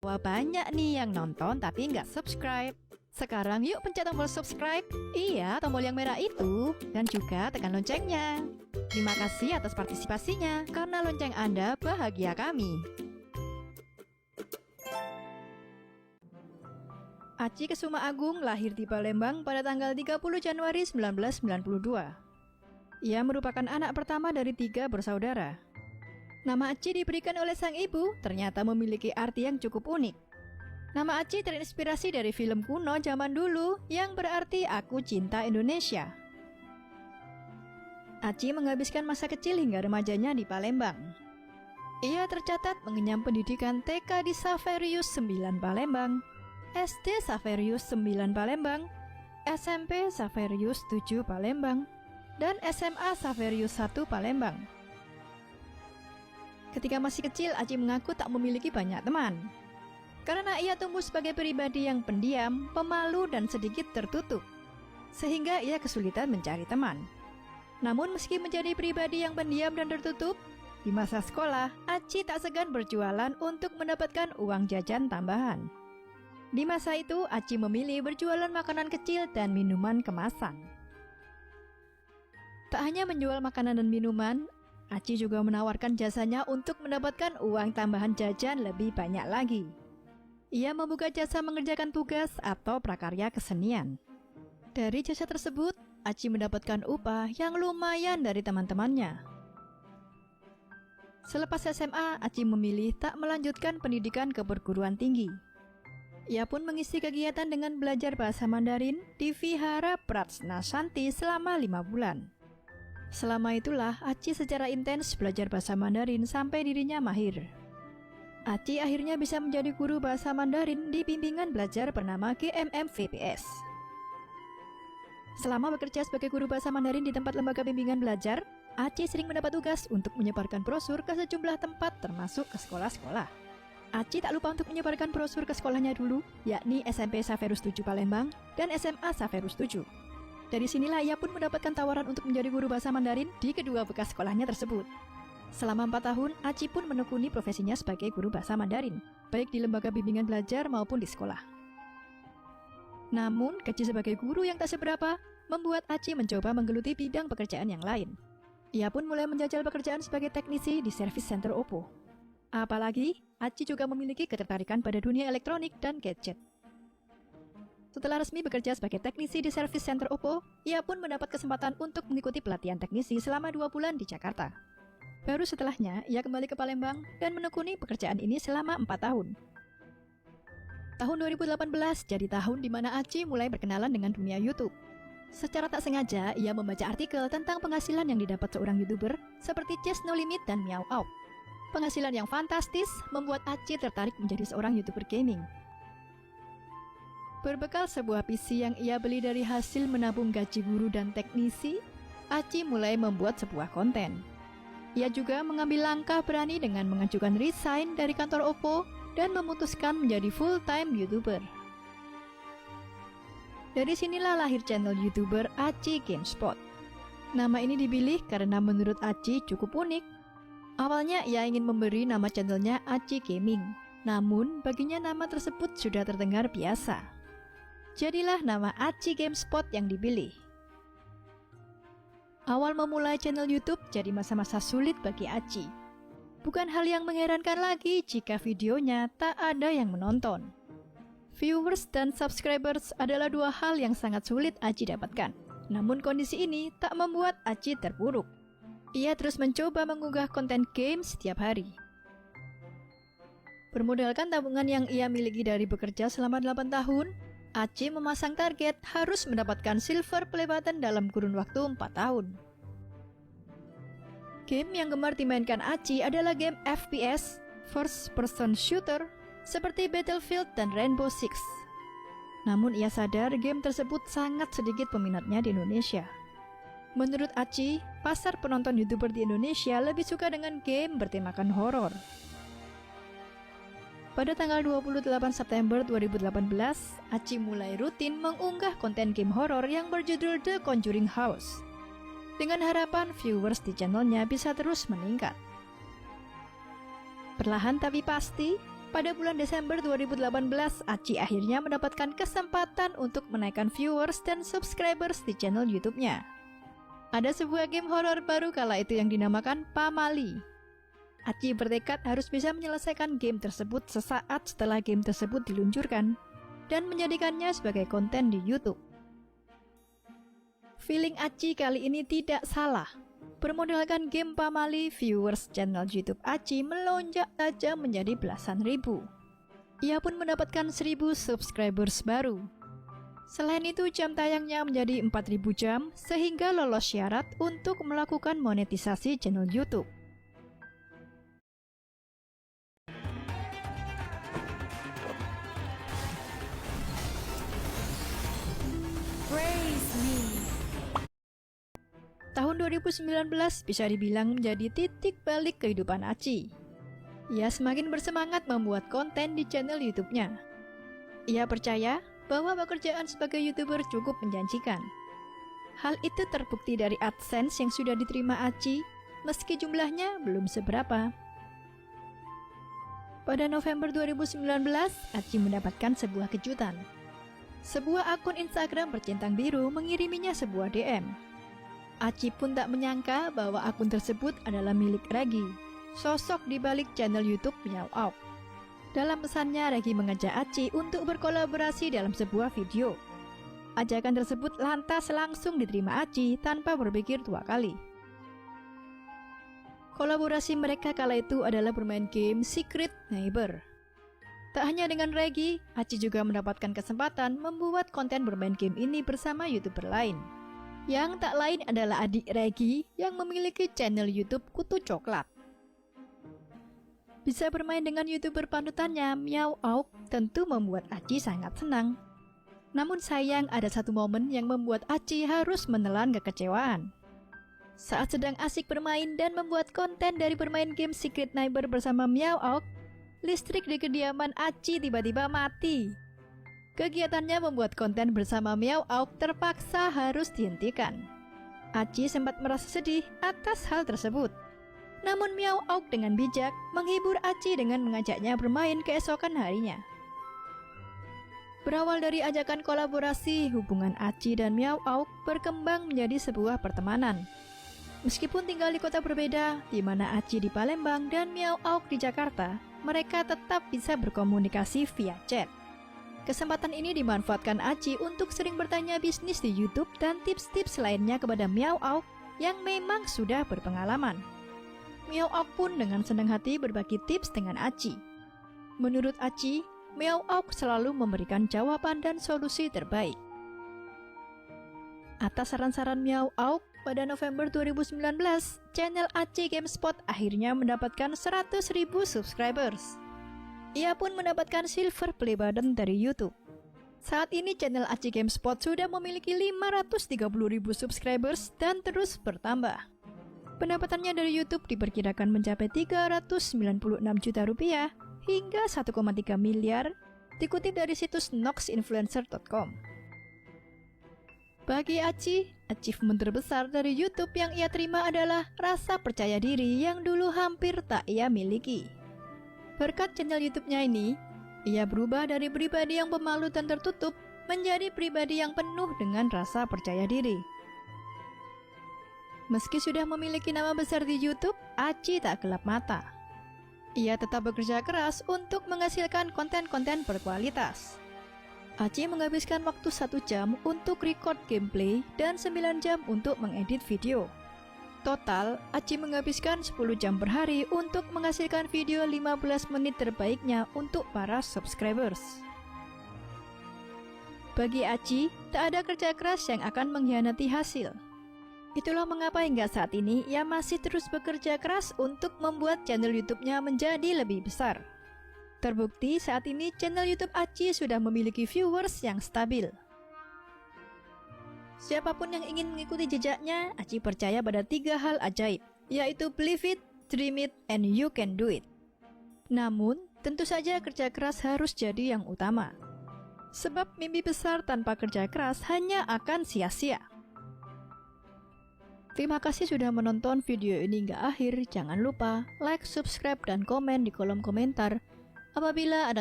Wah, banyak nih yang nonton tapi nggak subscribe. Sekarang yuk pencet tombol subscribe. Iya, tombol yang merah itu. Dan juga tekan loncengnya. Terima kasih atas partisipasinya. Karena lonceng Anda bahagia kami. Aci Kesuma Agung lahir di Palembang pada tanggal 30 Januari 1992. Ia merupakan anak pertama dari 3 bersaudara. Nama Aci diberikan oleh sang ibu ternyata memiliki arti yang cukup unik. Nama Aci terinspirasi dari film kuno zaman dulu yang berarti Aku Cinta Indonesia. Aci menghabiskan masa kecil hingga remajanya di Palembang. Ia tercatat mengenyam pendidikan TK di Saverius 9 Palembang, SD Saverius 9 Palembang, SMP Saverius 7 Palembang, dan SMA Saverius 1 Palembang. Ketika masih kecil, Aci mengaku tak memiliki banyak teman. Karena ia tumbuh sebagai pribadi yang pendiam, pemalu, dan sedikit tertutup. Sehingga ia kesulitan mencari teman. Namun meski menjadi pribadi yang pendiam dan tertutup, di masa sekolah, Aci tak segan berjualan untuk mendapatkan uang jajan tambahan. Di masa itu, Aci memilih berjualan makanan kecil dan minuman kemasan. Tak hanya menjual makanan dan minuman, Aci juga menawarkan jasanya untuk mendapatkan uang tambahan jajan lebih banyak lagi. Ia membuka jasa mengerjakan tugas atau prakarya kesenian. Dari jasa tersebut, Aci mendapatkan upah yang lumayan dari teman-temannya. Selepas SMA, Aci memilih tak melanjutkan pendidikan ke perguruan tinggi. Ia pun mengisi kegiatan dengan belajar bahasa Mandarin di Vihara Prajna Shanti selama 5 bulan. Selama itulah, Aci secara intens belajar bahasa Mandarin sampai dirinya mahir. Aci akhirnya bisa menjadi guru bahasa Mandarin di bimbingan belajar bernama GMM VPS. Selama bekerja sebagai guru bahasa Mandarin di tempat lembaga bimbingan belajar, Aci sering mendapat tugas untuk menyebarkan brosur ke sejumlah tempat termasuk ke sekolah-sekolah. Aci tak lupa untuk menyebarkan brosur ke sekolahnya dulu, yakni SMP Saverius 7 Palembang dan SMA Saverius 7. Dari sinilah ia pun mendapatkan tawaran untuk menjadi guru bahasa Mandarin di kedua bekas sekolahnya tersebut. Selama 4 tahun, Aci pun menekuni profesinya sebagai guru bahasa Mandarin, baik di lembaga bimbingan belajar maupun di sekolah. Namun, gaji sebagai guru yang tak seberapa membuat Aci mencoba menggeluti bidang pekerjaan yang lain. Ia pun mulai menjajal pekerjaan sebagai teknisi di service center Oppo. Apalagi, Aci juga memiliki ketertarikan pada dunia elektronik dan gadget. Setelah resmi bekerja sebagai teknisi di service center Oppo, ia pun mendapat kesempatan untuk mengikuti pelatihan teknisi selama 2 bulan di Jakarta. Baru setelahnya, ia kembali ke Palembang dan menekuni pekerjaan ini selama 4 tahun. Tahun 2018 jadi tahun di mana Aci mulai berkenalan dengan dunia YouTube. Secara tak sengaja, ia membaca artikel tentang penghasilan yang didapat seorang YouTuber seperti Chess No Limit dan Meow Out. Penghasilan yang fantastis membuat Aci tertarik menjadi seorang YouTuber gaming. Berbekal sebuah PC yang ia beli dari hasil menabung gaji guru dan teknisi, Aci mulai membuat sebuah konten. Ia juga mengambil langkah berani dengan mengajukan resign dari kantor Oppo dan memutuskan menjadi full-time YouTuber. Dari sinilah lahir channel YouTuber Aci GameSpot. Nama ini dipilih karena menurut Aci cukup unik. Awalnya ia ingin memberi nama channelnya Aci Gaming, namun baginya nama tersebut sudah terdengar biasa. Jadilah nama Aci GameSpot yang dipilih. Awal memulai channel YouTube jadi masa-masa sulit bagi Aci. Bukan hal yang mengherankan lagi jika videonya tak ada yang menonton. Viewers dan subscribers adalah 2 hal yang sangat sulit Aci dapatkan. Namun kondisi ini tak membuat Aci terpuruk. Ia terus mencoba mengunggah konten game setiap hari. Bermodalkan tabungan yang ia miliki dari bekerja selama 8 tahun, Aci memasang target harus mendapatkan silver play button dalam kurun waktu 4 tahun. Game yang gemar dimainkan Aci adalah game FPS, first person shooter, seperti Battlefield dan Rainbow Six. Namun ia sadar game tersebut sangat sedikit peminatnya di Indonesia. Menurut Aci, pasar penonton YouTuber di Indonesia lebih suka dengan game bertemakan horor. Pada tanggal 28 September 2018, Aci mulai rutin mengunggah konten game horor yang berjudul The Conjuring House. Dengan harapan viewers di channelnya bisa terus meningkat. Perlahan tapi pasti, Pada bulan Desember 2018, Aci akhirnya mendapatkan kesempatan untuk menaikkan viewers dan subscribers di channel YouTube-nya. Ada sebuah game horor baru kala itu yang dinamakan Pamali. Aci bertekad harus bisa menyelesaikan game tersebut sesaat setelah game tersebut diluncurkan dan menjadikannya sebagai konten di YouTube. Feeling Aci kali ini tidak salah. Bermodalkan game Pamali, viewers channel YouTube Aci melonjak tajam menjadi belasan ribu. Ia pun mendapatkan 1000 subscribers baru. Selain itu, jam tayangnya menjadi 4000 jam sehingga lolos syarat untuk melakukan monetisasi channel YouTube. Praise me. Tahun 2019 bisa dibilang menjadi titik balik kehidupan Aci. Ia semakin bersemangat membuat konten di channel YouTube-nya. Ia percaya bahwa pekerjaan sebagai YouTuber cukup menjanjikan. Hal itu terbukti dari AdSense yang sudah diterima Aci, meski jumlahnya belum seberapa. Pada November 2019, Aci mendapatkan sebuah kejutan. Sebuah akun Instagram bercentang biru mengiriminya sebuah DM. Aci pun tak menyangka bahwa akun tersebut adalah milik Regi, sosok di balik channel YouTube Meow Auk. Dalam pesannya, Regi mengajak Aci untuk berkolaborasi dalam sebuah video. Ajakan tersebut lantas langsung diterima Aci tanpa berpikir dua kali. Kolaborasi mereka kala itu adalah bermain game Secret Neighbor. Tak hanya dengan Regi, Aci juga mendapatkan kesempatan membuat konten bermain game ini bersama YouTuber lain. Yang tak lain adalah adik Regi yang memiliki channel YouTube Kutu Coklat. Bisa bermain dengan YouTuber panutannya, Meow Auk, tentu membuat Aci sangat senang. Namun sayang, ada satu momen yang membuat Aci harus menelan kekecewaan. Saat sedang asik bermain dan membuat konten dari bermain game Secret Neighbor bersama Meow Auk, listrik di kediaman Aci tiba-tiba mati. Kegiatannya membuat konten bersama Meow Auk terpaksa harus dihentikan. Aci sempat merasa sedih atas hal tersebut. Namun Meow Auk dengan bijak menghibur Aci dengan mengajaknya bermain keesokan harinya. Berawal dari ajakan kolaborasi, hubungan Aci dan Meow Auk berkembang menjadi sebuah pertemanan. Meskipun tinggal di kota berbeda, di mana Aci di Palembang dan Meow Auk di Jakarta, mereka tetap bisa berkomunikasi via chat. Kesempatan ini dimanfaatkan Aci untuk sering bertanya bisnis di YouTube dan tips-tips lainnya kepada Meow Auk yang memang sudah berpengalaman. Meow Auk pun dengan senang hati berbagi tips dengan Aci. Menurut Aci, Meow Auk selalu memberikan jawaban dan solusi terbaik. Atas saran-saran Meow Auk, pada November 2019, channel Aci GameSpot akhirnya mendapatkan 100.000 subscribers. Ia pun mendapatkan silver play button dari YouTube. Saat ini channel Aci GameSpot sudah memiliki 530.000 subscribers dan terus bertambah. Pendapatannya dari YouTube diperkirakan mencapai 396 juta rupiah hingga 1,3 miliar, dikutip dari situs noxinfluencer.com. Bagi Aci, achievement terbesar dari YouTube yang ia terima adalah rasa percaya diri yang dulu hampir tak ia miliki. Berkat channel YouTube-nya ini, ia berubah dari pribadi yang pemalu dan tertutup menjadi pribadi yang penuh dengan rasa percaya diri. Meski sudah memiliki nama besar di YouTube, Aci tak gelap mata. Ia tetap bekerja keras untuk menghasilkan konten-konten berkualitas. Aci menghabiskan waktu 1 jam untuk record gameplay dan 9 jam untuk mengedit video. Total, Aci menghabiskan 10 jam per hari untuk menghasilkan video 15 menit terbaiknya untuk para subscribers. Bagi Aci, tak ada kerja keras yang akan mengkhianati hasil. Itulah mengapa hingga saat ini ia masih terus bekerja keras untuk membuat channel YouTube-nya menjadi lebih besar. Terbukti saat ini channel YouTube Aci sudah memiliki viewers yang stabil. Siapapun yang ingin mengikuti jejaknya, Aci percaya pada 3 hal ajaib, yaitu believe it, dream it, and you can do it. Namun, tentu saja kerja keras harus jadi yang utama. Sebab mimpi besar tanpa kerja keras hanya akan sia-sia. Terima kasih sudah menonton video ini hingga akhir. Jangan lupa like, subscribe, dan komen di kolom komentar Apabila ada